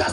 10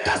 10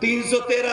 313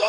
2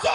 100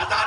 1000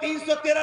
313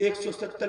170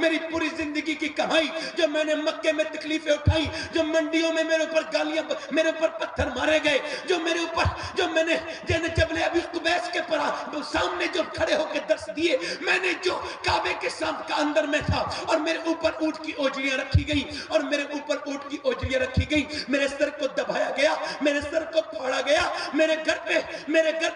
میری پوری زندگی کی کمائی جو میں نے مکے میں تکلیفیں اٹھائی, جو منڈیوں میں میرے اوپر گالیاں, میرے اوپر پتھر مارے گئے, جو میرے اوپر, جو میں نے جبل ابی قبیس کے سامنے جو کھڑے ہو کے درس دیے, میں نے جو کعبے کے اندر میں تھا اور میرے اوپر اونٹ کی اوجڑیاں رکھی گئی, اور میرے اوپر اونٹ کی اوجڑیاں رکھی گئی, میرے سر کو دبایا گیا, میرے سر کو پھاڑا گیا, میرے گھر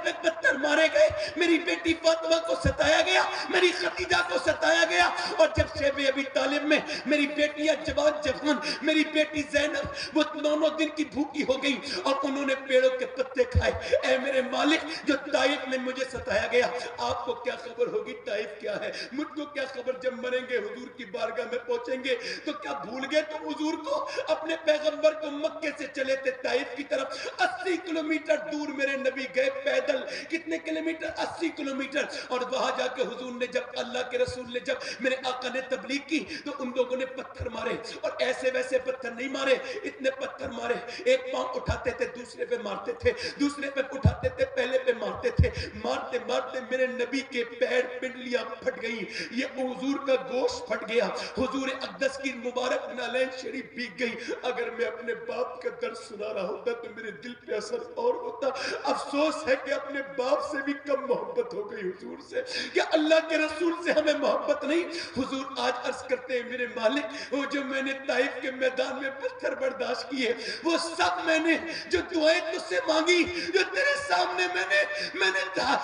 پہ پتھر مارے گئے, میری بیٹی فاطمہ کو ستایا گیا, میری خدیجہ کو ستایا گیا, اور جب شیب ابی طالب میں میری بیٹیاں جوان, میری بیٹی زینب وہ 9 دن کی بھوکی ہو گئی اور انہوں نے پیڑوں کے پتے کھائے. اے میرے مالک, جو طائف میں مجھے ستایا گیا, آپ کو کیا خبر ہوگی طائف کیا ہے, مجھ کو کیا خبر جب مریں گے حضور کی بارگاہ میں پہنچیں گے تو کیا بھول گئے تم حضور کو, اپنے پیغمبر کو مکے سے چلے تھے طائف کی طرف, 80 کلومیٹر دور میرے نبی گئے پیدل, کتنے کلومیٹر, 80 کلومیٹر, اور وہاں جا کے حضور نے جب, اللہ کے رسول نے جب میرے آقا نے تبلیغ کی تو ان لوگوں نے پتھر مارے, اور ایسے ویسے پتھر نہیں مارے, اتنے پتھر مارے, ایک پاؤں اٹھاتے تھے دوسرے پہ مارتے تھے, دوسرے پہ اٹھاتے تھے پہلے پہ مارتے تھے, مارتے مارتے میرے نبی کے پیر پنڈلیاں پھٹ گئی, یہ حضور کا گوشت پھٹ گیا, حضور اقدس کی مبارک نالین شریف بھیگ گئی. اگر میں اپنے باپ کا درد سنا رہا ہوتا تو میرے دل پہ اثر اور ہوتا. افسوس ہے کہ اپنے باپ سے بھی کم محبت ہو گئی حضور سے, کہ اللہ کے رسول سے ہمیں محبت نہیں. حضور آج عرض کرتے ہیں میرے مالک, وہ جو میں نے طائف کے میدان میں پتھر برداشت کیے, وہ سب میں نے جو دعائیں تجھ سے مانگی, جو تیرے سامنے میں نے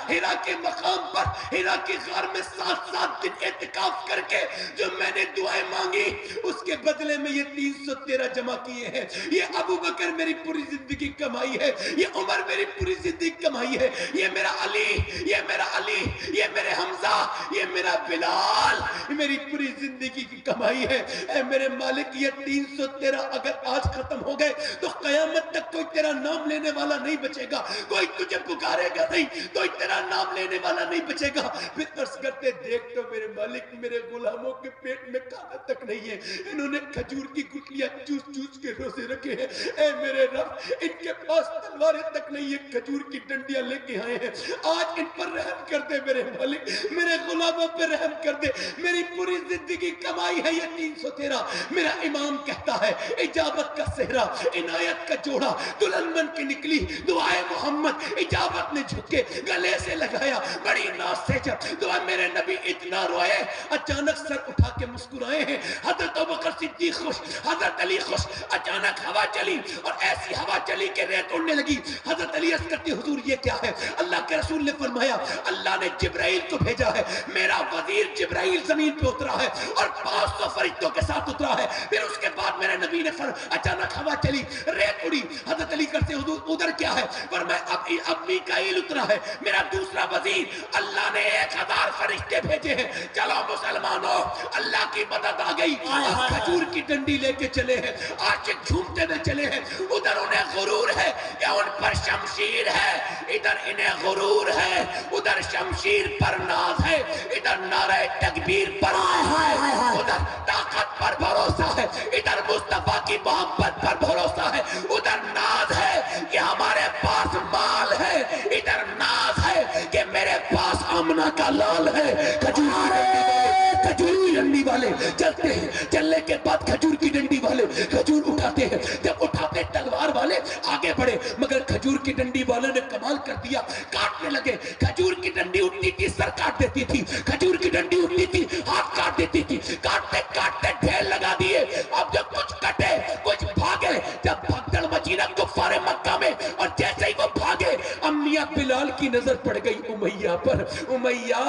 ہیرا کے مقام پر, ہیرا کے غار میں 7 دن اعتکاف کر کے جو میں نے دعائیں مانگی, اس کے بدلے میں یہ 313 جمع کیے ہیں. یہ ابو بکر میری پوری زندگی کمائی ہے, یہ عمر میری پوری زندگی کمائی ہے, یہ میرا علی, یہ میرا علی, یہ میرے حمزہ, یہ میرا بلال, میری پوری زندگی کی کمائی ہے. اے میرے مالک, یہ 313 اگر آج ختم ہو گئے تو قیامت تک کوئی تیرا نام لینے والا نہیں بچے گا, کوئی تجھے پکارے گا نہیں, کوئی تیرا نام لینے والا نہیں بچے گا. پھر عرض کرتے, دیکھ تو میرے مالک, میرے غلاموں کے پیٹ میں کھانا تک نہیں ہے, انہوں نے کھجور کی گٹلیاں چوس چوس کے روزے رکھے ہیں. اے میرے رب, ان کے پاس تلواریں تک نہیں ہے, کھجور کی ڈنڈیاں لے کے آئے ہیں. آج ان پر رحم کر دے میرے مالک, میرے غلاموں پر رحم کر دے. میری پوری زندگی کمائی ہے یہ 313. میرا امام کہتا ہے, اجابت کا صحرا, عنایت کا جوڑا دلہن بن کے نکلی, دعائے محمد, اجابت نے جھک کے گلے سے لگایا, بڑی ناز سے جب دعا, میرے نبی اتنا روئے, اچانک سر اٹھا کے مسکرائے ہیں. حضرت ابوبکر صدیق خوش, حضرت علی خوش. اچانک ہوا چلی, اور ایسی ہوا چلی کہ ریت اڑنے لگی. حضرت علی عرض کرتے, حضور یہ کیا ہے؟ اللہ کے رسول نے فرمایا, اللہ نے جبرائیل کو بھیجا ہے, میرا وزیر جبرائیل زمین پہ اترا ہے اور 500 فرشتوں کے ساتھ اترا ہے. پھر اس کے بعد میرے نبی نے اچانک ہوا چلی, ریت اڑی. حضرت علی کرتے, حضور ادھر کیا ہے؟ فرمایا اب میکائیل اترا ہے, میرا دوسرا وزیر, اللہ نے 1000 فرشتے بھیجے ہیں. چلو مسلمانوں, اللہ کی مدد آ گئی. اب کھجور کی ڈنڈی لے کے چلے ہیں, عاشق جھومتے ہوئے چلے ہیں. ادھر انہیں غرور ہے یا ان پر شمشیر ہے, ادھر انہیں غرور ہے, ادھر شمشیر پر ناز ہے, ادھر نعرہ تکبیر پر ہے, ادھر طاقت پر بھروسہ ہے, ادھر مصطفیٰ کی محبت پر بھروسہ ہے, ادھر ناز ہے کہ ہمارے پاس مال ہے, ادھر ناز ہے کہ میرے پاس آمنہ کا لال ہے. کھجور کی ڈنڈی والے چلتے ہیں, چلنے کے بعد کھجور کی ڈنڈی والے کھجور اٹھاتے ہیں. جب اٹھاتے تلوار والے آگے بڑھے, مگر کھجور کی ڈنڈی والے نے کمال کر دیا, کاٹنے لگے. کھجور کی ڈنڈی اٹھتی تھی, سر کاٹ دیتی تھی, کھجور کی ڈنڈی اٹھتی تھی, ہاتھ کاٹ دیتی تھی. کاٹتے کاٹتے ڈھیر لگا دیے. اب جب کچھ کٹے کچھ بھاگے, جب بھگدڑ مچی نا کفار مکہ میں, اور جیسے ہی وہ بھاگے, امیہ بلال کی نظر پڑ گئی امیہ پر. امیہ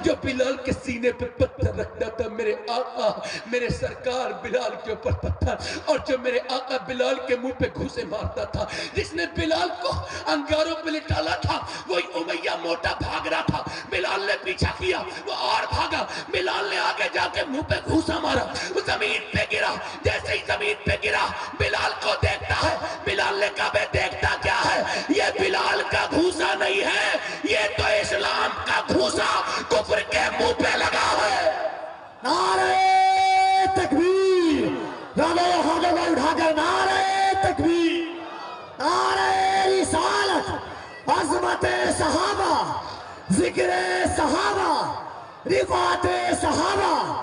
جو بلال کے سینے پہ پتھر رکھتا تھا, میرے آقا میرے سرکار بلال کے اوپر پتھر, اور جو میرے آقا بلال کے منہ پہ گھوسے مارتا تھا, جس نے بلال کو انگاروں پہ لٹالا تھا, وہی امیہ موٹا بھاگ رہا تھا. بلال نے پیچھا کیا, وہ اور بھاگا, بلال نے آگے جا کے منہ پہ گھوسا مارا, وہ زمین پہ گرا. جیسے ہی زمین پہ گرا, بلال کو دیکھتا ہے. بلال نے کہا, میں دیکھتا کیا ہے, یہ بلال کا گھوسا نہیں ہے, یہ تو اسلام کا گھوسا کفر کے منہ پہ لگا ہے. نعرہ تکبیر, ہاتھوں اٹھا کر نعرہ تکبیر, نعرہ رسالت, عظمت صحابہ, ذکر صحابہ, رفعت صحابہ,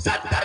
70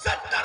70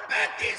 35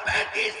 35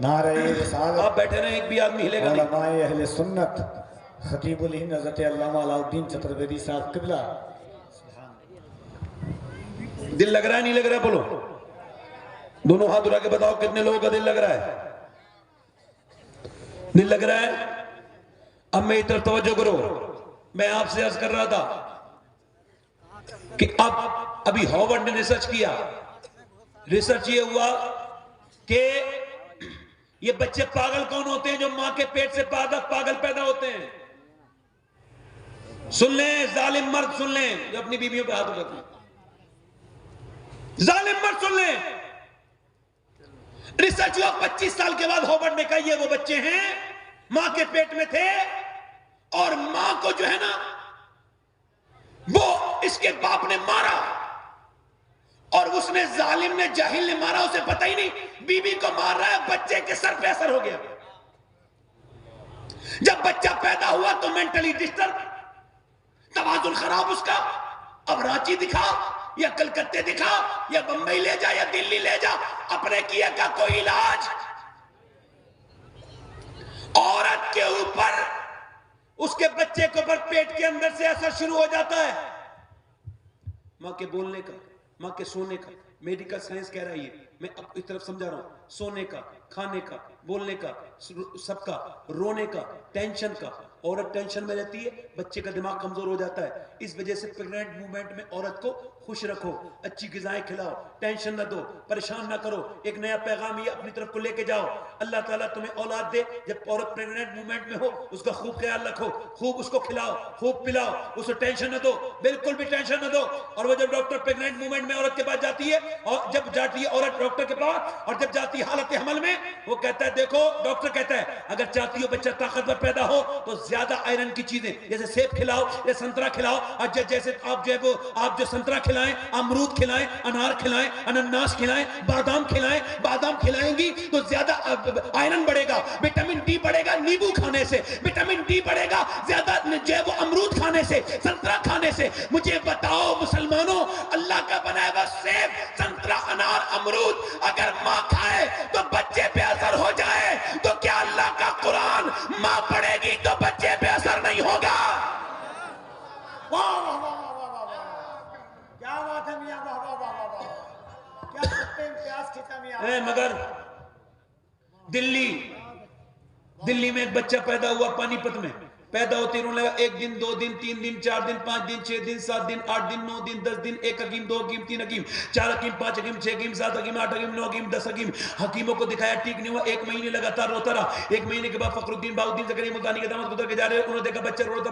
نعرہ رسالت آپ بیٹھے رہے، ایک بھی آدمی ہلے گا نہیں۔ علماء اہل سنت خطیب الہند حضرت علامہ علاء الدین چترویدی صاحب قبلہ. دل لگ رہا ہے نہیں لگ رہا ہے؟ بولو، دونوں ہاتھ اٹھا کے بتاؤ کتنے لوگوں کا دل لگ رہا ہے؟ دل لگ رہا ہے؟ اب میری طرف توجہ کرو. میں آپ سے عرض کر رہا تھا کہ ابھی ہاورڈ نے ریسرچ کیا. ریسرچ یہ ہوا کہ یہ بچے پاگل کون ہوتے ہیں؟ جو ماں کے پیٹ سے پاگل پیدا ہوتے ہیں. سن لیں، ظالم مرد سن لیں جو اپنی بیویوں پہ ہاتھ اٹھاتے ہیں. ظالم مرد سن لیں. ریسرچ ہوا 25 سال کے بعد ہاورڈ نے کہا یہ وہ بچے ہیں ماں کے پیٹ میں تھے اور ماں کو جو ہے نا وہ اس کے باپ نے مارا، اور اس نے ظالم نے جاہل نے مارا، اسے پتہ ہی نہیں بیوی کو مار رہا ہے، بچے کے سر پہ اثر ہو گیا. جب بچہ پیدا ہوا تو مینٹلی ڈسٹرب، توازن خراب اس کا. اب رانچی دکھا یا کلکتے دکھا یا بمبئی لے جا یا دلی لے جا، اپنے کیا کا کوئی علاج. عورت کے اوپر اس کے بچے کے اوپر پیٹ کے اندر سے اثر شروع ہو جاتا ہے. ماں کے بولنے کا، ماں کے سونے کا. میڈیکل سائنس کہہ رہا ہے، یہ میں اب اس طرف سمجھا رہا ہوں. سونے کا، کھانے کا، بولنے کا، سب کا، رونے کا، ٹینشن کا. عورت ٹینشن میں رہتی ہے، بچے کا دماغ کمزور ہو جاتا ہے. اس وجہ سے پریگننٹ مومنٹ میں عورت کو خوش رکھو، اچھی غذائیں کھلاؤ، ٹینشن نہ دو، پریشان نہ کرو. ایک نیا پیغام یہ اپنی طرف کو لے کے جاؤ. اللہ تعالیٰ تمہیں اولاد دے، جب عورت پریگننٹ مومنٹ میں ہو اس کا خوب خیال رکھو، خوب اس کو کھلاؤ، خوب پلاؤ، اسے ٹینشن نہ دو، بالکل بھی ٹینشن نہ دو. اور وہ جب ڈاکٹر پریگننٹ مومنٹ میں عورت کے پاس جاتی ہے، اور جب جاتی ہے عورت ڈاکٹر کے پاس، اور جب جاتی ہے حالت حمل میں، وہ کہتا ہے دیکھو، ڈاکٹر کہتا ہے اگر چاہتی ہو بچہ طاقتور پیدا ہو تو زیادہ آئرن کی چیزیں جیسے سیب کھلاؤ یا سنترا کھلاؤ. اور جیسے آپ جو سنترا کھلائیں، امرود کھلائیں، انار کھلائیں، انناس کھلائیں، بادام کھلائیں. بادام کھلائیں گی تو زیادہ آئرن بڑھے گا، وٹامن ڈی بڑھے گا نیبو کھانے سے، وٹامن ڈی بڑھے گا زیادہ جو ہے وہ امرود کھانے سے، سنترا کھانے سے. مجھے بتاؤ مسلمانوں، اللہ کا بنایا ہوا سیب، سنترا، انار، امرود اگر ماں کھائے تو بچے پہ اثر ہو جائے تو کیا اللہ کا قرآن ماں پڑھے گی تو بچے پہ اثر نہیں ہوگا؟ واہ واہ واہ واہ واہ واہ، کیا بات ہے میاں، واہ واہ واہ واہ واہ، کیا خطے امتیاز کھینچا میاں. مگر دلی میں ایک بچہ پیدا ہوا پانی پت میں. پیدا ہوتے انہوں نے ایک دن، 2 دن، 3 دن، 4 دن، 5 دن، 6 دن، 7 دن، 8 دن، 9 دن، 10 دن، 1 حکیم، 2 حکیم، 3 حکیم، 4 حکیم، 5 حکیم، 6 حکیم، 7 حکیم، 8 حکیم، 9 حکیم، 10 حکیم. حکیموں کو دکھایا ٹھیک نہیں ہوا. 1 مہینے لگاتار روتا رہا. 1 مہینے کے بعد فخر الدین بہاؤالدین زکریا ملتانی کے داماد گزر کے جا رہے، انہوں نے دیکھا بچہ رو رہا تھا.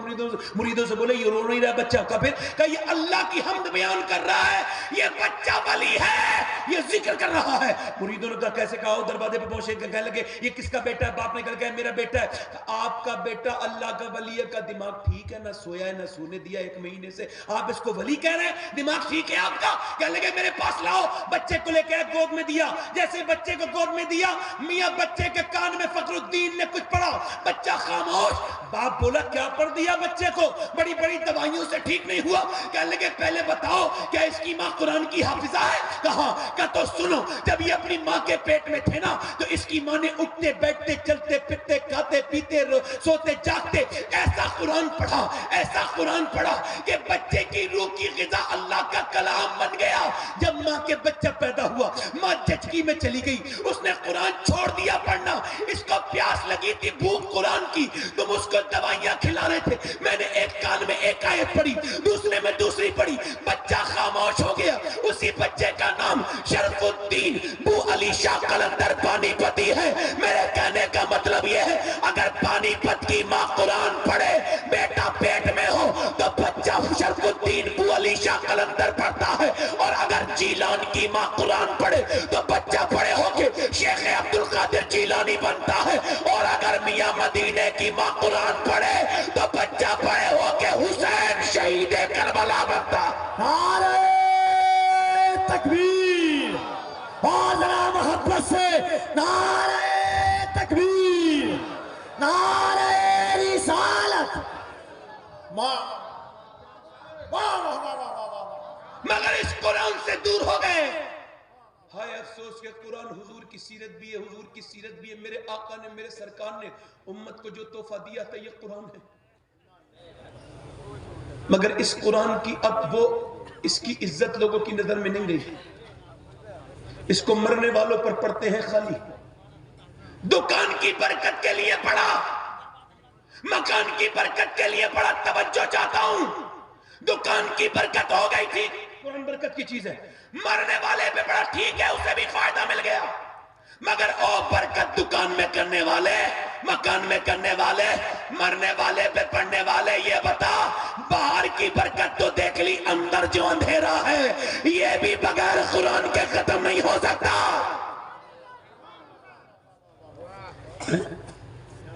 مریدوں سے بولے یہ رو نہیں رہا بچہ. کہا یہ اللہ کی حمد بیان کر رہا ہے، یہ بچہ ولی ہے، یہ ذکر کر رہا ہے. مریدوں نے کہا کیسے؟ کہا دروازے پہ پہنچے کہنے لگے یہ کس کا بیٹا ہے؟ باپ نے کہا میرا بیٹا ہے. آپ کا بیٹا اللہ کا ولی ہے. کا دماغ ٹھیک ہے؟ نہ سویا ہے نہ سونے دیا 1 مہینے سے، آپ اس کو ولی کہہ رہے ہیں؟ دماغ ٹھیک ہے آپ کا؟ کہنے لگے میرے پاس لاؤ. بچے کو لے کے گود میں دیا. جیسے بچے کو گود میں دیا، میاں بچے کے کان میں فخر الدین نے کچھ پڑھا. بچہ خاموش. باپ بولا کیا پڑھ دیا بچے کو؟ بڑی بڑی دوائیوں سے ٹھیک نہیں ہوا. کہنے لگے پہلے بتاؤ کیا اس کی ماں قرآن کی حافظہ ہے؟ کہا تو سنو، جب یہ اپنی ماں کے پیٹ میں تھے نا تو اس کی ماں نے اٹھتے بیٹھتے چلتے پھرتے کھاتے پیتے سوتے جاگتے ایسا قرآن پڑھا، ایسا قرآن پڑھا کہ بچے کی روح کی غذا اللہ کا کلام بن گیا. جب ماں کے بچہ پیدا ہوا، ماں جھٹکی میں چلی گئی، اس نے قرآن چھوڑ دیا پڑھنا. اس کو پیاس لگی تھی، بھوک قرآن کی، تم اس کو دوائیاں کھلا رہے تھے. میں نے ایک کان میں ایک آیت پڑھی، دوسرے میں دوسری پڑھی. بچہ خاموش ہو گیا. اسی بچے کا نام شرف الدین بو علی شاہ قلندر پانی پتی ہے. میرے کہنے کا مطلب یہ ہے اگر پانی پت کی ماں قرآن پڑھے، بیٹا پیٹ میں ہو تو بچہ شرف الدین بو علی شاہ قلندر پڑھتا ہے. اور اگر جیلان کی ماں قرآن پڑھے تو بچہ پڑھے ہو کے شیخ عبدالقادر جیلانی بنتا ہے. اور اگر میاں مدینے کی ماں قرآن پڑھے تو بچہ پڑھے ہو کے حسین شہید کربلا بنتا. نعرہ تکبیر، اور ذرا محبت سے نعرہ تکبیر، نعرہ رسالت. مگر اس قرآن سے دور ہو گئے. ہائے افسوس کہ قرآن حضور کی سیرت بھی ہے، حضور کی سیرت بھی ہے، میرے آقا نے، میرے سرکار نے امت کو جو تحفہ دیا تھا یہ قرآن ہے، مگر اس قرآن کی اب وہ اس کی عزت لوگوں کی نظر میں نہیں رہی، اس کو مرنے والوں پر پڑھتے ہیں خالی، دکان کی برکت کے لیے پڑھا، مکان کی برکت کے لیے پڑھا، توجہ چاہتا ہوں، دکان کی برکت ہو گئی تھی، قرآن برکت کی چیز ہے، مرنے والے پہ پڑھا ٹھیک ہے، اسے بھی فائدہ مل گیا، مگر او برکت دکان میں کرنے والے، مکان میں کرنے والے، مرنے والے پہ پڑھنے والے، یہ بتا باہر کی برکت تو دیکھ لی، اندر جو اندھیرا ہے یہ بھی بغیر قرآن کے ختم نہیں ہو سکتا۔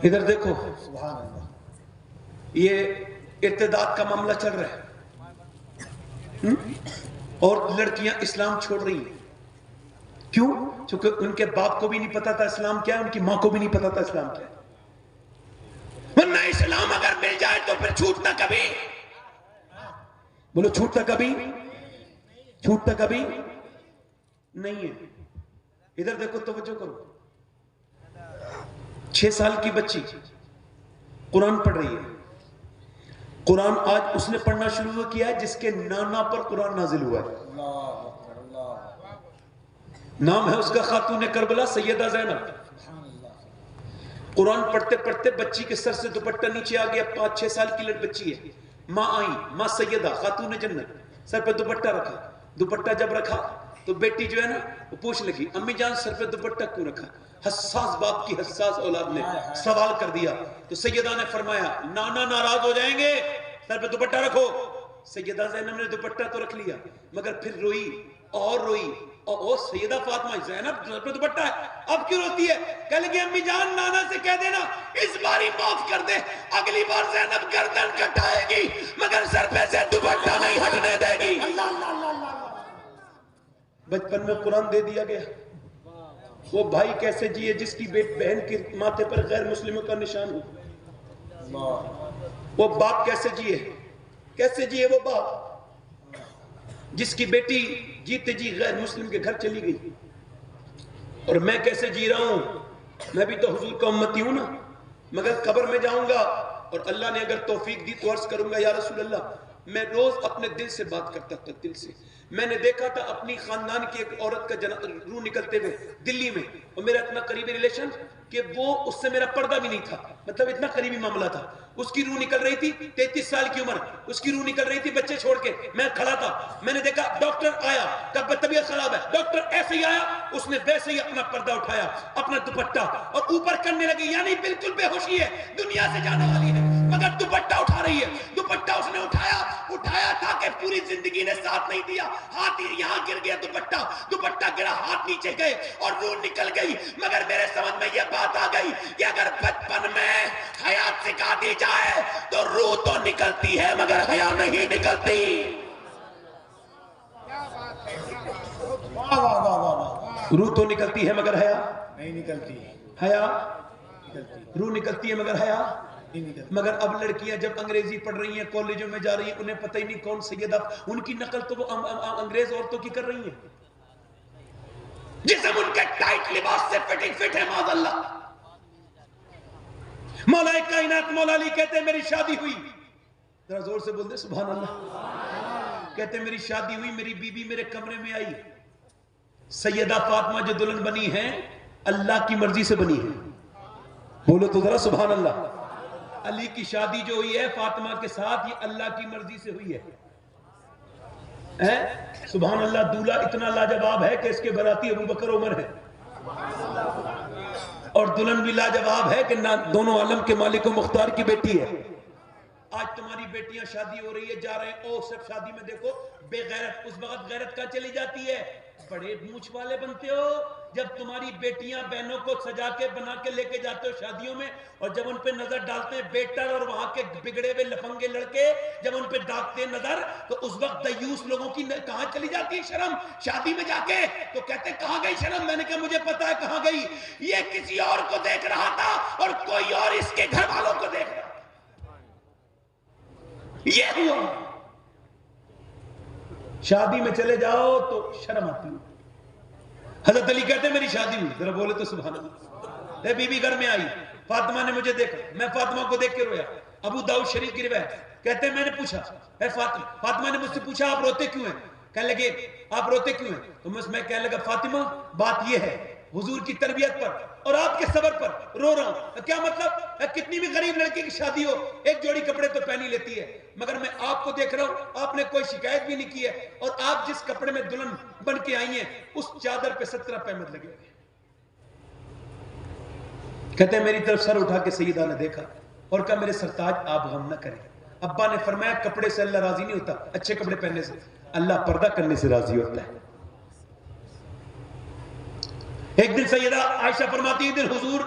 ادھر دیکھو، سبحان اللہ، یہ ارتداد کا معاملہ چل رہا ہے، اور لڑکیاں اسلام چھوڑ رہی ہیں، کیوں؟ چونکہ ان کے باپ کو بھی نہیں پتا تھا اسلام کیا ہے، ان کی ماں کو بھی نہیں پتا تھا اسلام کیا ہے، ورنہ اسلام اگر مل جائے تو پھر چھوٹنا کبھی، بولو چھوٹتا کبھی، چھوٹتا کبھی نہیں ہے۔ ادھر دیکھو، توجہ کرو، 6 سال کی بچی قرآن پڑھ رہی ہے، قرآن آج اس نے پڑھنا شروع کیا ہے جس کے نانا پر قرآن نازل ہوا ہے، اللہ اکبر، اللہ اکبر، نام ہے اس کا خاتون کربلا سیدہ زینب۔ سبحان اللہ، قرآن پڑھتے پڑھتے بچی کے سر سے دوپٹہ نیچے آ گیا، 5-6 سال کی بچی ہے، ماں آئی، ماں سیدہ خاتون جنت، سر پہ دوپٹہ رکھا، دوپٹہ جب رکھا تو بیٹی جو ہے نا وہ پوچھ لگی، امی جان سر پہ دوپٹہ کیوں رکھا؟ حساس باپ کی حساس اولاد نے سوال کر دیا، تو سیدہ نے فرمایا نانا ناراض ہو جائیں گے، سر پہ دوپٹہ رکھو۔ سیدہ زینب نے دوپٹہ تو رکھ لیا، مگر پھر روئی اور روئی، اور سیدہ فاطمہ، زینب سر پہ دوپٹہ ہے اب کیوں روتی ہے؟ کہہ لگی امی جان نانا سے کہہ دینا اس باری معاف کر دے، اگلی بار زینب گردن کٹائے گی مگر سر پہ سے دوپٹہ نہیں ہٹنے دے گی۔ بچپن میں قرآن دے دیا گیا، وہ بھائی کیسے جیے جس کی بہن کے ماتھے پر غیر مسلموں کا نشان ہو، وہ باپ کیسے جیے وہ باپ جس کی بیٹی جیتے جی غیر مسلم کے گھر چلی گئی، اور میں کیسے جی رہا ہوں، میں بھی تو حضور کا امتی ہوں نا، مگر قبر میں جاؤں گا اور اللہ نے اگر توفیق دی تو عرض کروں گا یا رسول اللہ، میں روز اپنے دل سے بات کرتا تھا، دل سے میں نے دیکھا تھا اپنی خاندان کی ایک عورت کا روح نکلتے ہوئے دلی میں، اور میرا اتنا قریبی ریلیشن کہ وہ اس سے میرا پردہ بھی نہیں تھا، مطلب اتنا قریبی معاملہ تھا، اس کی روح نکل رہی تھی، 33 سال کی عمر، اس کی روح نکل رہی تھی بچے چھوڑ کے، میں کھڑا تھا، میں نے دیکھا ڈاکٹر آیا، کہا طبیعت خراب ہے، ڈاکٹر ایسے ہی آیا، اس نے ویسے ہی اپنا پردہ اٹھایا، اپنا دوپٹہ اور اوپر کرنے لگی، یعنی بالکل بے ہوشی ہے، دنیا سے جانے والی ہے مگر دوپٹہ اٹھا رہی ہے، دوپٹہ اس نے اٹھایا تھا کہ پوری زندگی نے ساتھ نہیں دیا، ہاتھ یہاں گر گیا، دوپٹہ گرا، ہاتھ نیچے گئے اور روح نکل گئی، مگر میرے سمجھ میں یہ بات آ گئی کہ اگر بچپن میں حیات سکھا دی جائے تو روح تو نکلتی ہے مگر حیا نہیں نکلتی۔ واہ واہ واہ واہ، روح تو نکلتی ہے مگر حیا نہیں نکلتی، حیا، نکلتی روح نکلتی ہے مگر حیا نہیں نکلتی، مگر اب لڑکیاں جب انگریزی پڑھ رہی ہیں، کالجوں میں جا رہی ہیں، انہیں پتہ ہی نہیں کون سیدہ، ان کی نقل تو وہ انگریز عورتوں کی کر رہی ہیں، جسم ان کے ٹائٹ لباس سے فٹ ہے، معاذ اللہ۔ مولا کائنات مولا علی کہتے ہیں میری شادی ہوئی، ذرا زور سے بول دے سبحان اللہ، کہتے ہیں میری شادی ہوئی، میری بی بی میرے کمرے میں آئی، سیدہ فاطمہ جو دلہن بنی ہیں اللہ کی مرضی سے بنی ہے، بولو تو ذرا سبحان اللہ، علی کی شادی جو ہوئی ہے فاطمہ کے ساتھ یہ اللہ کی مرضی سے ہوئی ہے، سبحان اللہ، دولہا اتنا لاجواب ہے کہ اس کے براتی ابو بکر عمر ہے، اور دلہن بھی لاجواب ہے کہ دونوں عالم کے مالک و مختار کی بیٹی ہے۔ آج تمہاری بیٹیاں شادی ہو رہی ہے، جا رہے ہیں، او سب شادی میں دیکھو بے غیرت، اس وقت غیرت کا چلی جاتی ہے، بڑے مونچھ والے بنتے ہو جب تمہاری بیٹیاں بہنوں کو سجا کے بنا کے لے کے جاتے ہو شادیوں میں، اور جب ان پہ نظر ڈالتے ہیں بیٹر اور وہاں کے بگڑے ہوئے لفنگے لڑکے جب ان پہ ڈالتے ہیں نظر تو اس وقت دیوس لوگوں کی کہاں چلی جاتی ہے شرم؟ شادی میں جا کے تو کہتے ہیں کہاں گئی شرم؟ میں نے کہا مجھے پتا ہے کہاں گئی، یہ کسی اور کو دیکھ رہا تھا اور کوئی اور اس کے گھر والوں کو دیکھ رہا تھا، یہ ہوا۔ شادی میں چلے جاؤ تو شرم آتی ہے، حضرت علی کہتے ہیں میری شادی ہوئی، ذرا بولے تو سبحان اللہ. بی بی گھر میں آئی، فاطمہ نے مجھے دیکھا، میں فاطمہ کو دیکھ کے رویا. ابو داؤد شریف کی روایت کہتے ہیں میں نے پوچھا اے فاطمہ نے مجھ سے پوچھا آپ روتے کیوں ہیں؟ کہنے لگے آپ روتے کیوں ہیں؟ تو میں کہنے لگا فاطمہ بات یہ ہے حضور کی تربیت پر اور آپ کے صبر پر رو رہا ہوں. کیا مطلب؟ کتنی بھی غریب لڑکی کی شادی ہو ایک جوڑی کپڑے تو پہنی لیتی ہے، مگر میں آپ کو دیکھ رہا ہوں آپ نے کوئی شکایت بھی نہیں کی ہے، اور آپ جس کپڑے میں دلہن بن کے آئی ہیں اس چادر پہ 17 پیمد لگے ہوئے. کہتے ہیں میری طرف سر اٹھا کے سیدہ نے دیکھا اور کہا میرے سرتاج آپ غم نہ کریں. ابا نے فرمایا کپڑے سے اللہ راضی نہیں ہوتا، اچھے کپڑے پہننے سے اللہ پردہ کرنے سے راضی ہوتا ہے. ایک دن سیدہ عائشہ فرماتی ہے دن حضور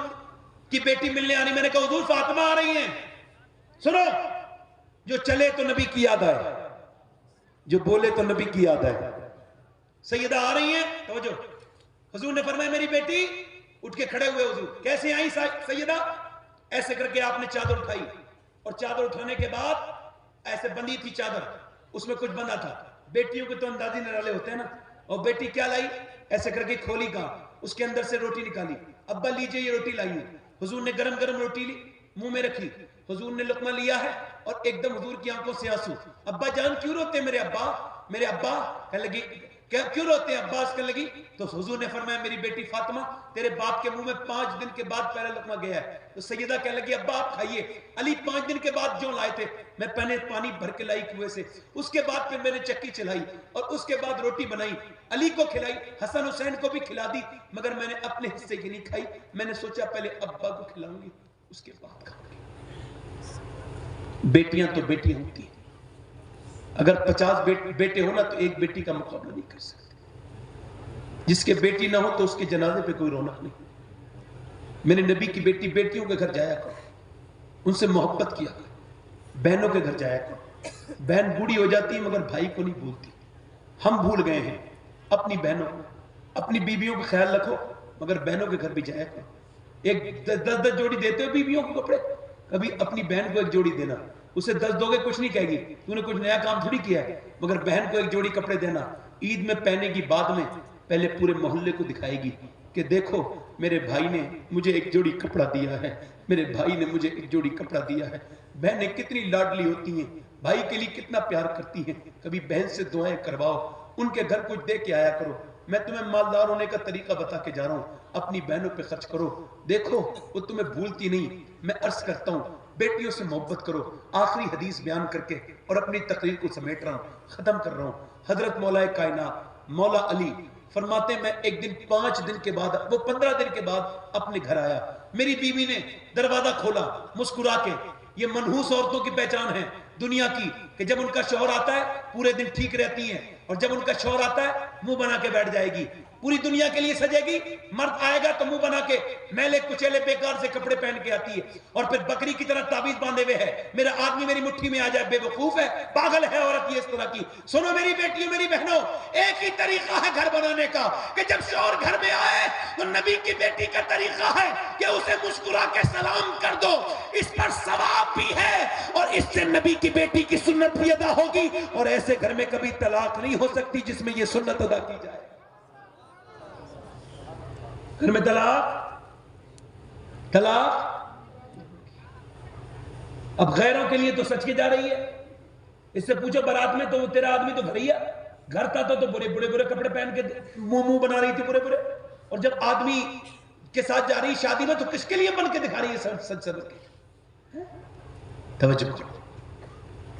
کی بیٹی ملنے آنی، میں نے کہا حضور فاطمہ آ رہی ہیں. سنو، جو چلے تو نبی کی یاد آئے، جو بولے تو نبی کی یاد آئے. سیدہ آ رہی ہیں، توجہ. حضور نے فرمایا میری بیٹی، اٹھ کے کھڑے ہوئے حضور. کیسے آئی سیدہ؟ ایسے کر کے آپ نے چادر اٹھائی، اور چادر اٹھانے کے بعد ایسے بندی تھی چادر، اس میں کچھ بندہ تھا. بیٹیوں کے تو اندازی نرالے ہوتے ہیں نا. اور بیٹی کیا لائی؟ ایسے کر کے کھولی کہاں، اس کے اندر سے روٹی نکالی. ابا لیجئے یہ روٹی لائی ہوں. حضور نے گرم گرم روٹی لی، منہ میں رکھی. حضور نے لقمہ لیا ہے اور ایک دم حضور کی آنکھوں سے آنسو. ابا جان کیوں روتے میرے ابا؟ میرے ابا. کہنے لگی کیوں روتے ہیں عباس؟ کہنے لگی. تو حضور نے فرمایا میری بیٹی فاطمہ تیرے باپ کے منہ میں 5 دن کے بعد پہلا لقمہ گیا ہے. تو سیدہ کہنے لگی ابا آپ کھائیے. علی 5 دن کے بعد جو لائے تھے میں پہلے پانی بھر کے لائی کنویں سے، اس کے بعد پھر میں نے چکی چلائی اور اس کے بعد روٹی بنائی، علی کو کھلائی، حسن حسین کو بھی کھلا دی، مگر میں نے اپنے حصے کی نہیں کھائی. میں نے سوچا پہلے ابا کو کھلاؤں گی اس کے بعد کھاؤں گی. بیٹیاں تو بیٹیاں ہوتی ہیں، اگر 50 بیٹے ہونا تو ایک بیٹی کا مقابلہ نہیں کر سکتے. جس کے بیٹی نہ ہو تو اس کے جنازے پہ کوئی رونق نہیں. میرے نبی کی بیٹی بیٹیوں کے گھر جایا کرو، ان سے محبت کیا کرو. بہنوں کے گھر جایا کرو. بہن بوڑھی ہو جاتی ہے مگر بھائی کو نہیں بھولتی. ہم بھول گئے ہیں اپنی بہنوں کو. اپنی بیویوں کا خیال رکھو مگر بہنوں کے گھر بھی جایا کرو. ایک 10 جوڑی دیتے ہو بیویوں کو کپڑے، کبھی اپنی بہن کو ایک جوڑی دینا. اسے 10 دو گے کچھ نہیں کہے گی، تو نے کچھ نیا کام تھوڑی کیا ہے، مگر بہن کو ایک جوڑی کپڑے دینا. عید میں پہنے کی بعد میں پہلے پورے محلے کو دکھائے گی کہ دیکھو میرے بھائی نے مجھے ایک جوڑی کپڑا دیا ہے، میرے بھائی نے مجھے ایک جوڑی کپڑا دیا ہے. بہنیں کتنی لاڈلی ہوتی ہیں، بھائی کے لیے کتنا پیار کرتی ہیں. کبھی بہن سے دعائیں کرواؤ، ان کے گھر کچھ دے کے آیا کرو. میں تمہیں مالدار ہونے کا طریقہ بتا کے جا رہا ہوں، اپنی بہنوں پہ خرچ کرو. دیکھو وہ تمہیں بھولتی نہیں. میں عرض کرتا ہوں بیٹیوں سے محبت کرو. آخری حدیث بیان کر کے اور اپنی تقریر کو سمیٹ رہا ہوں، ختم کر رہا ہوں. حضرت مولا کائنات مولا علی فرماتے ہیں میں ایک دن 5 دن کے بعد، وہ 15 دن کے بعد اپنے گھر آیا. میری بیوی نے دروازہ کھولا مسکرا کے. یہ منحوس عورتوں کی پہچان ہے دنیا کی کہ جب ان کا شوہر آتا ہے پورے دن ٹھیک رہتی ہیں، اور جب ان کا شوہر آتا ہے منہ بنا کے بیٹھ جائے گی. پوری دنیا کے لیے سجے گی. مرد آئے گا تو منہ بنا کے میلے کچیلے بیکار سے کپڑے پہن کے آتی ہے، اور پھر بکری کی طرح تعویذ باندھے ہوئے ہے میرا آدمی میری مٹھی میں آ جائے. بے وقوف ہے، پاگل ہے عورت یہ اس طرح کی. سنو میری بیٹیوں میری بہنوں، ایک ہی طریقہ ہے گھر بنانے کا کہ جب شوہر گھر میں آئے تو نبی کی بیٹی کا طریقہ ہے کہ اسے مسکرا کے سلام کر دو. اس پر ثواب بھی ہے اور اس سے نبی کی بیٹی کی سنت بھی ادا ہوگی. اور ایسے گھر میں کبھی طلاق نہیں ہو سکتی جس میں یہ سنت ادا کی جائے. گھر میں طلاق اب غیروں کے لیے تو سچ کے جا رہی ہے. اس سے پوچھو برات میں تو تیرا آدمی تو بھریا گھر تھا تو برے کپڑے پہن کے منہ بنا رہی تھی برے. اور جب آدمی کے ساتھ جا رہی شادی میں تو کس کے لیے بن کے دکھا رہی ہے سچ کے. توجہ کرو.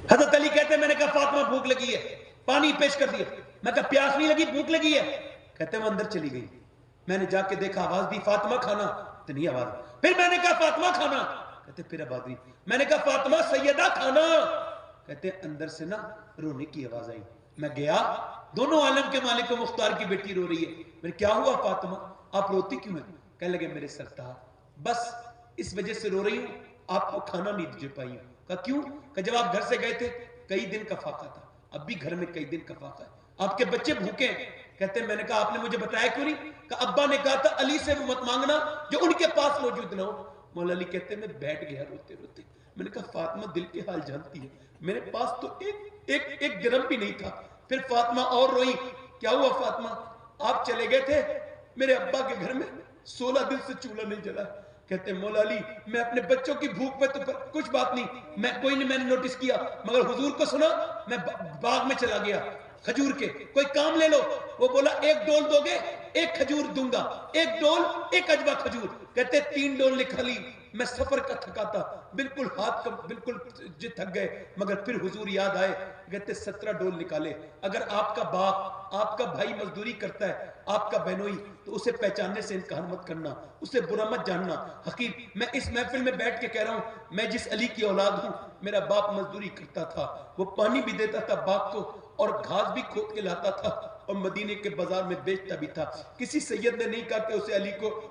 حضرت علی کہتے ہیں میں نے کہا فاطمہ بھوک لگی ہے، پانی پیش کر دیا. میں کہا پیاس نہیں لگی بھوک لگی ہے. کہتے ہیں وہ اندر چلی گئی. میں نے جا کے دیکھا آواز دی فاطمہ کھانا، تو نہیں آواز. پھر میں نے کہا فاطمہ کھانا، کہتے پھر آواز دی. میں نے کہا فاطمہ سیدہ کھانا، کہتے اندر سے نا رونے کی آواز آئی. میں گیا، دونوں عالم کے مالک و مختار کی بیٹی رو رہی ہے. میں کیا ہوا فاطمہ آپ روتی کیوں ہیں؟ کہنے لگے میرے سرتاج بس اس وجہ سے رو رہی ہوں آپ کو کھانا نہیں دے پائی ہوں. کہا کیوں؟ کہ جب آپ گھر سے گئے تھے کئی دن کا فاقہ تھا، اب بھی گھر میں کئی دن کا فاقہ ہے، آپ کے بچے بھوکے ہیں. کہتے ہیں میں نے کہا آپ نے مجھے بتایا کیوں نہیں؟ کہ ابا نے کہا تھا علی سے وہ مت مانگنا جو ان کے پاس موجود نہ ہو. مولا علی کہتے ہیں میں بیٹھ گیا روتے روتے. میں نے کہا فاطمہ دل کے حال جانتی ہے، میرے پاس تو ایک درہم بھی نہیں تھا. پھر فاطمہ اور روئی. کیا ہوا فاطمہ آپ چلے گئے تھے میرے ابا کے گھر میں 16 دن سے چولہا نہیں جلا. کہتے ہیں مولا علی میں اپنے بچوں کی بھوک پہ تو کچھ بات نہیں, میں نے نوٹس کیا, مگر حضور کو سنا, میں باغ میں چلا گیا کھجور کے, کوئی کام لے لو. وہ بولا 1 ڈول دو گے, 1 کھجور دوں گا, 1 ڈول 1 اجوا کھجور. کہتے 3 ڈول لکھا لی. میں سفر کا تھکا تھا, بالکل ہاتھ کا بالکل تھک گئے, مگر پھر حضور یاد آئے. کہتے 17 ڈول نکالے. اگر آپ کا باپ, آپ کا بھائی مزدوری کرتا ہے, آپ کا بہنوئی, تو اسے پہچاننے سے انکار مت کرنا, اسے برا مت جاننا. حقیق میں اس محفل میں بیٹھ کے کہہ رہا ہوں, میں جس علی کی اولاد ہوں, میرا باپ مزدوری کرتا تھا, وہ پانی بھی دیتا تھا باغ کو اور گھاس بھی کھود کے لاتا تھا اور مدینے کے بازار میں بیچتا بھی تھا. کسی سید نے نہیں کہا کہ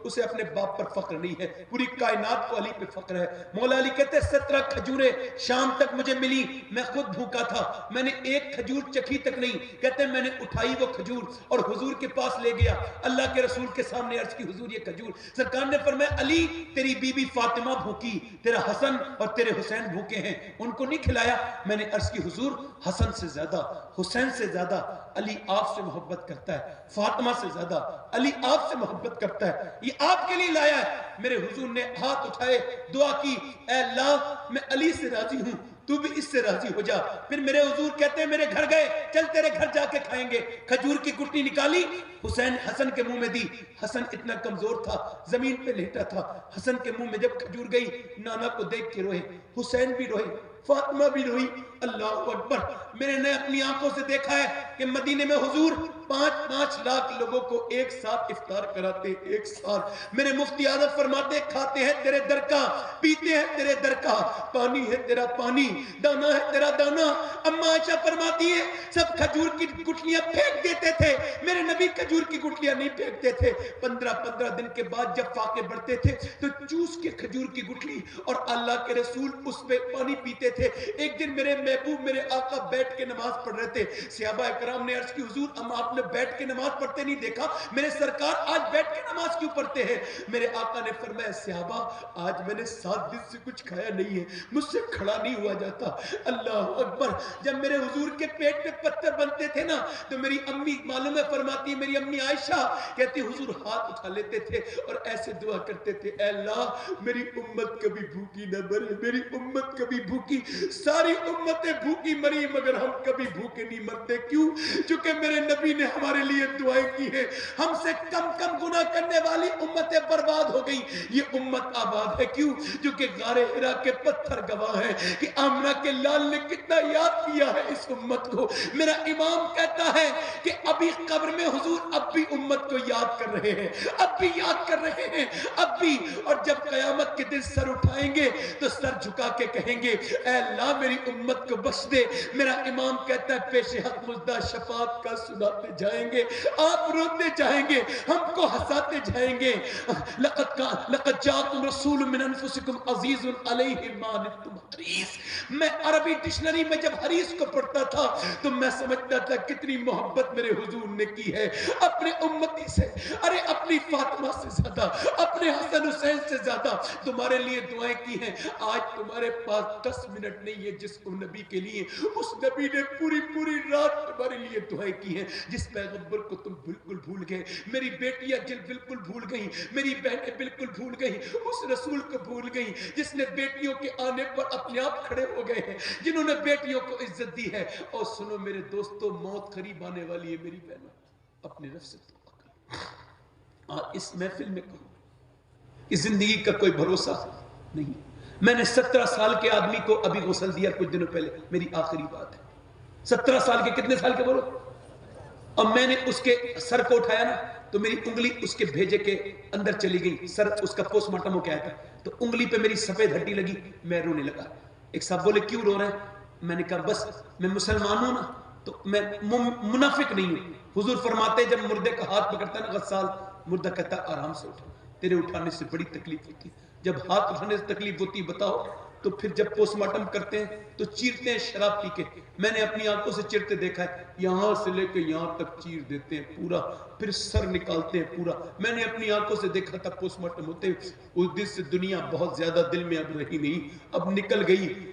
اسے اپنے باپ پر فخر نہیں ہے, پوری کائنات کو علی پہ فخر ہے. مولا علی کہتے 17 کھجوریں شام تک مجھے ملی, میں خود بھوکا تھا, میں نے 1 کھجور چکھی تک نہیں. کہتے میں نے اٹھائی وہ کھجور اور حضور کے پاس لے گیا, اللہ کے رسول کے سامنے عرض کی حضور یہ کھجور. سرکار نے فرمایا علی تیری بی بی فاطمہ بھوکی, تیرا حسن اور تیرے حسین بھوکے ہیں, ان کو نہیں کھلایا. میں نے عرض کی حضور حسن سے زیادہ, حسین سے زیادہ علی آپ سے محبت کرتا ہے, فاطمہ سے زیادہ علی آپ سے محبت کرتا ہے, یہ آپ کے لیے لایا ہے. میرے حضور نے ہاتھ اٹھائے, دعا کی, اے اللہ میں علی سے راضی ہوں, تو بھی اس سے راضی ہو جا. پھر میرے حضور کہتے ہیں میرے گھر گئے, چل تیرے گھر جا کے کھائیں گے. کھجور کی گٹلی نکالی, حسن کے منہ میں دی. حسن اتنا کمزور تھا, زمین پہ لیٹا تھا. حسن کے منہ میں جب کھجور گئی, نانا کو دیکھ کے روئے, حسین بھی روئے, فاطمہ بھی روئی. اللہ اکبر, میں نے اپنی آنکھوں سے دیکھا ہے کہ مدینے میں حضور 5-5 لاکھ لوگوں کو ایک ساتھ افطار کراتے, ایک ساتھ. میرے مفتی اعظم فرماتے کھاتے ہیں تیرے در کا, پیتے ہیں تیرے در کا, پانی ہے تیرا پانی, دانا ہے تیرا دانا. اما عائشہ فرماتی ہے سب کھجور کی گٹلیاں پھینک دیتے تھے, میرے نبی کھجور کی گٹلیاں نہیں پھینکتے تھے. 15 دن کے بعد جب فاقے بڑھتے تھے تو چوس کے کھجور کی گٹلی اور اللہ کے رسول اس پہ پانی پیتے تھے. ایک دن میرے محبوب میرے آقا بیٹھ کے نماز پڑھ رہے تھے. صحابہ اکرام نے عرض کی حضور ہم آپ نے بیٹھ کے نماز پڑھتے نہیں دیکھا, میرے سرکار آج بیٹھ کے نماز کیوں پڑھتے ہیں؟ میرے آقا نے فرمایا صحابہ آج میں نے 7 دن سے کچھ کھایا نہیں ہے, مجھ سے کھڑا نہیں ہوا جاتا. اللہ اکبر. جب میرے حضور کے پیٹ میں پتھر بنتے تھے نا تو میری امی معلوم ہے فرماتی ہے, میری امی عائشہ کہتی حضور ہاتھ اٹھا لیتے تھے اور ایسے دعا کرتے تھے, اے اللہ میری امت کبھی بھوکی نہ مرے, میری امت کبھی بھوکی, ساری امتیں بھوکی مری مگر ہم کبھی بھوکے نہیں مرتے. کیوں؟ چونکہ میرے نبی نے ہمارے لیے دعائیں کی ہیں. ہم سے کم گناہ کرنے والی امتیں برباد ہو گئی, یہ امت آباد ہے. کیوں؟ چونکہ غار حرا کے پتھر گواہ ہیں کہ آمنہ کے لال نے کتنا یاد کیا ہے اس امت کو. میرا امام کہتا ہے کہ ابھی قبر میں حضور اب بھی امت کو یاد کر رہے ہیں, اب بھی یاد کر رہے ہیں, اب بھی. اور جب قیامت کے دن سر اٹھائیں گے تو سر جھکا کے کہیں گے اے اللہ میری امت کو بخش دے. میرا امام کہتا ہے پیش حق مزدہ شفاعت کا سناتے جائیں گے, آپ روتے جائیں گے, ہم کو ہنساتے جائیں گے. لقد جاءکم رسول من انفسکم عزیز علیہ ما عنتم حریص. میں عربی ڈکشنری میں جب حریص کو پڑھتا تھا تو میں سمجھتا تھا کتنی محبت میرے حضور نے کی ہے اپنے امتی سے. ارے اپنی فاطمہ سے زیادہ, اپنے حسن حسین سے زیادہ تمہارے لیے دعائیں کی ہیں. آج تمہارے پاس 10 منٹ نہیں ہے جس کو نبی کے لیے اس نبی نے پوری رات تمہارے لیے دعائیں کی ہیں. جس پیغمبر کو تم بالکل بھول گئے, میری بیٹیاں بالکل بھول گئیں, میری بہنیں بالکل بھول گئیں, اس رسول کو بھول گئیں جس نے بیٹیوں کے آنے پر اپنے آپ کھڑے ہو گئے ہیں, جنہوں نے بیٹیوں کو عزت دی ہے. اور سنو میرے دوستو, موت قریب آنے والی ہے. میری بہنوں اپنے نفس سے توبہ کرو. اس محفل میں کہوں کہ زندگی کا کوئی بھروسہ نہیں. میں نے 17 سال کے آدمی کو ابھی غسل دیا کچھ دنوں پہلے, میری آخری بات ہے. 17 سال کے, کتنے سال کے بولو, اور میں نے اس کے سر کو اٹھایا نا تو میری انگلی اس کے بھیجے کے اندر چلی گئی. سر اس کا پوسٹ مارٹم ہو کے آیا تھا تو انگلی پہ میری سفید ہڈی لگی, میں رونے لگا. ایک صاحب بولے کیوں رو رہے ہیں؟ میں نے کہا بس میں مسلمان ہوں نا تو میں منافق نہیں ہوں. حضور فرماتے جب مردے کا ہاتھ پکڑتا ہے نا غسال, مردہ کہتا آرام سے اٹھو, تیرے اٹھانے سے بڑی تکلیف ہوتی. جب ہاتھ اٹھانے سے تکلیف ہوتی بتاؤ تو پھر جب پوسٹ مارٹم کرتے ہیں تو چیرتے ہیں شراب پی کے. میں نے اپنی آنکھوں سے چیرتے دیکھا ہے, یہاں سے لے کے یہاں تک چیر دیتے ہیں پورا, پھر سر نکالتے ہیں پورا. میں نے اپنی آنکھوں سے دیکھا تھا پوسٹ مارٹم ہوتے. اس دن سے دنیا بہت زیادہ دل میں اب رہی نہیں, اب نکل گئی.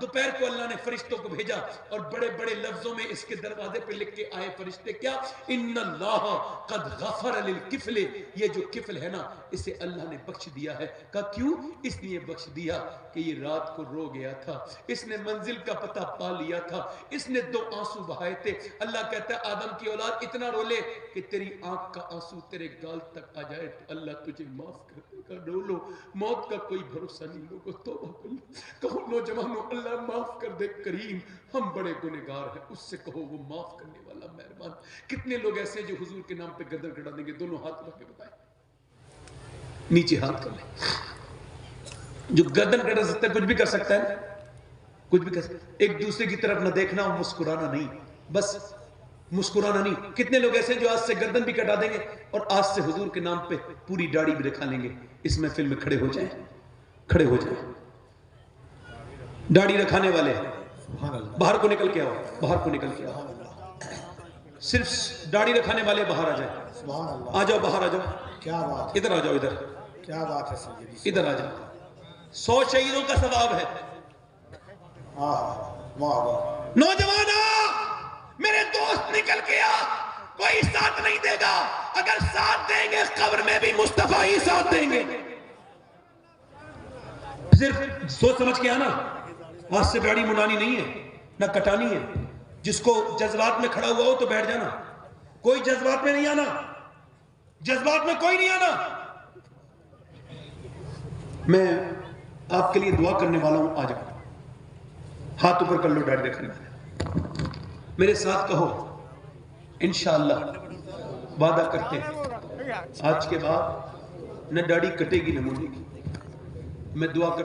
دوپہر کو اللہ نے فرشتوں کو بھیجا اور بڑے بڑے لفظوں میں اس کے دروازے پہ لکھ کے آئے فرشتے کیا؟ ان اللہ قد غفر للکفل، یہ جو کفل ہے نا اسے اللہ نے بخش دیا ہے۔ کہا کیوں؟ اس لیے بخش دیا کہ یہ رات کو رو گیا تھا، اس نے منزل کا پتہ پا لیا تھا، اس نے 2 آنسو بہائے تھے۔ اللہ کہتا ہے آدم کی اولاد اتنا رو لے کہ تیری آنکھ کا آنسو تیرے گال تک آ جائے تو اللہ تجھے معاف کر دے گا۔ رو لو، موت کا کوئی بھروسہ نہیں، لوگوں توبہ کر لو۔ کہو نوجوانوں اللہ معاف کر دے کریم، ہم بڑے گنہگار ہیں، اس سے کہو وہ معاف کرنے والا مہربان۔ کتنے لوگ ایسے جو حضور کے نام پہ گردن کٹا دیں گے؟ دونوں ہاتھ رکھ کے بتائیں، نیچے ہاتھ کر لیں۔ جو گردن کٹا سکتا ہے کچھ بھی کر سکتا ہے، کچھ بھی کر سکتا ہے۔ ایک دوسرے کی طرف نہ دیکھنا اور مسکرانا نہیں، بس مسکرانا نہیں۔ کتنے لوگ ایسے جو آج سے گردن بھی کٹا دیں گے اور آج سے حضور کے نام پہ پوری داڑھی بھی دکھا لیں گے۔ اس محفل میں کھڑے ہو جائیں، کھڑے ہو جائیں۔ داڑھی رکھانے والے باہر کو نکل کے آؤ، باہر کو نکل کے آؤ۔ صرف داڑھی رکھانے والے باہر آ جائیں، آ جاؤ باہر آ جاؤ۔ کیا بات ہے، ادھر آ جاؤ، ادھر کیا بات ہے سیدی، ادھر آ جاؤ۔ 100 شہیدوں کا ثواب ہے۔ واہ نوجوانوں میرے دوست نکل کے آ، کوئی ساتھ نہیں دے گا، اگر ساتھ دیں گے قبر میں بھی مصطفیٰ ہی ساتھ دیں گے۔ صرف سوچ سمجھ کے آنا، آج سے داڑھی منانی نہیں ہے نہ کٹانی ہے۔ جس کو جذبات میں کھڑا ہوا ہو تو بیٹھ جانا، کوئی جذبات میں نہیں آنا، جذبات میں کوئی نہیں آنا۔ میں آپ کے لیے دعا کرنے والا ہوں، آ جاؤ، ہاتھ اوپر کر لو، داڑھی رکھنے والے میرے ساتھ کہو انشاءاللہ وعدہ کرتے ہیں آج کے بعد نہ داڑھی کٹے گی نہ مڑے گی۔ میں دعا کر